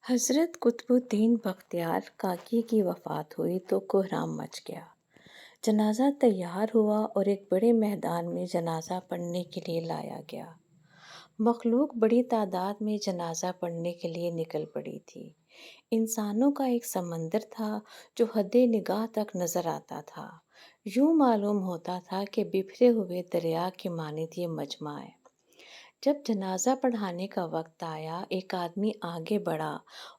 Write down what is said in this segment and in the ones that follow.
حضرت قطب الدین بختیار کاکی کی وفات ہوئی تو کوہرام مچ گیا۔ جنازہ تیار ہوا اور ایک بڑے میدان میں جنازہ پڑھنے کے لیے لایا گیا۔ مخلوق بڑی تعداد میں جنازہ پڑھنے کے لیے نکل پڑی تھی۔ انسانوں کا ایک سمندر تھا جو حد نگاہ تک نظر آتا تھا۔ یوں معلوم ہوتا تھا کہ بکھرے ہوئے دریا کے مانند یہ مجمع ہے۔ جب جنازہ پڑھانے کا وقت آیا، ایک آدمی آگے بڑھا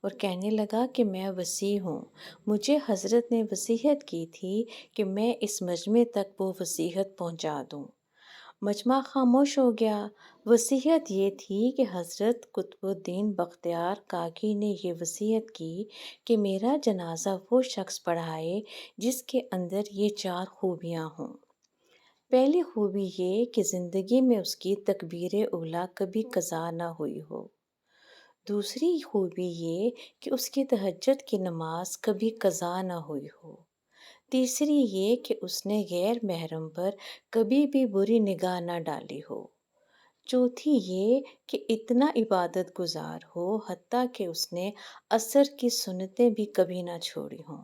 اور کہنے لگا کہ میں وصی ہوں۔ مجھے حضرت نے وصیت کی تھی کہ میں اس مجمع تک وہ وصیت پہنچا دوں۔ مجمع خاموش ہو گیا۔ وصیت یہ تھی کہ حضرت قطب الدین بختیار کاکی نے یہ وصیت کی کہ میرا جنازہ وہ شخص پڑھائے جس کے اندر یہ 4 خوبیاں ہوں۔ پہلی خوبی یہ کہ زندگی میں اس کی تکبیر اولیٰ کبھی قضا نہ ہوئی ہو۔ دوسری خوبی یہ کہ اس کی تہجد کی نماز کبھی قضا نہ ہوئی ہو۔ تیسری یہ کہ اس نے غیر محرم پر کبھی بھی بری نگاہ نہ ڈالی ہو۔ چوتھی یہ کہ اتنا عبادت گزار ہو حتیٰ کہ اس نے عصر کی سنتیں بھی کبھی نہ چھوڑی ہوں۔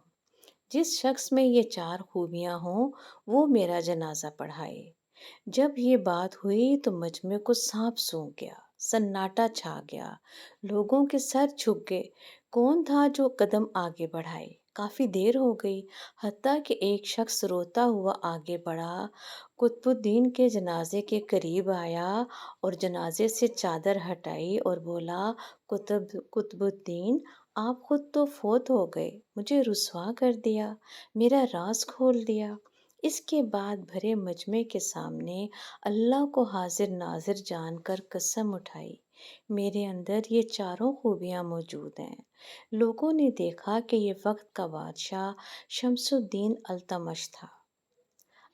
جس شخص میں یہ 4 خوبیاں ہوں وہ میرا جنازہ پڑھائے۔ جب یہ بات ہوئی تو مجمع کو سانپ سونگھ گیا، سناٹا چھا گیا، لوگوں کے سر جھک گئے۔ کون تھا جو قدم آگے بڑھائے؟ کافی دیر ہو گئی، حتیٰ کہ ایک شخص روتا ہوا آگے بڑھا، قطب الدین کے جنازے کے قریب آیا اور جنازے سے چادر ہٹائی اور بولا، قطب الدین، آپ خود تو فوت ہو گئے، مجھے رسوا کر دیا، میرا راز کھول دیا۔ اس کے بعد بھرے مجمع کے سامنے اللہ کو حاضر ناظر جان کر قسم اٹھائی، میرے اندر یہ 4 خوبیاں موجود ہیں۔ لوگوں نے دیکھا کہ یہ وقت کا بادشاہ شمس الدین التمش تھا۔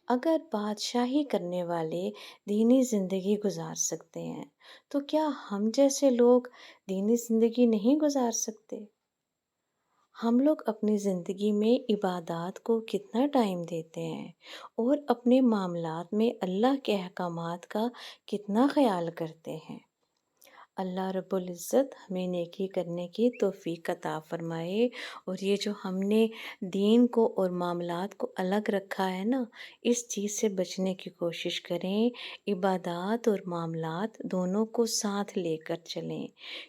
اگر بادشاہی کرنے والے دینی زندگی گزار سکتے ہیں تو کیا ہم جیسے لوگ دینی زندگی نہیں گزار سکتے؟ ہم لوگ اپنی زندگی میں عبادات کو کتنا ٹائم دیتے ہیں اور اپنے معاملات میں اللہ کے احکامات کا کتنا خیال کرتے ہیں؟ اللہ رب العزت ہمیں نیکی کرنے کی توفیق عطا فرمائے، اور یہ جو ہم نے دین کو اور معاملات کو الگ رکھا ہے نا، اس چیز سے بچنے کی کوشش کریں۔ عبادات اور معاملات دونوں کو ساتھ لے کر چلیں،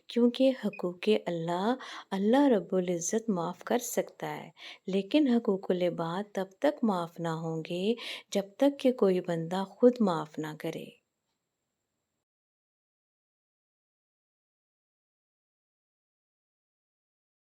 کیونکہ حقوق اللہ رب العزت معاف کر سکتا ہے، لیکن حقوق العباد تب تک معاف نہ ہوں گے جب تک کہ کوئی بندہ خود معاف نہ کرے۔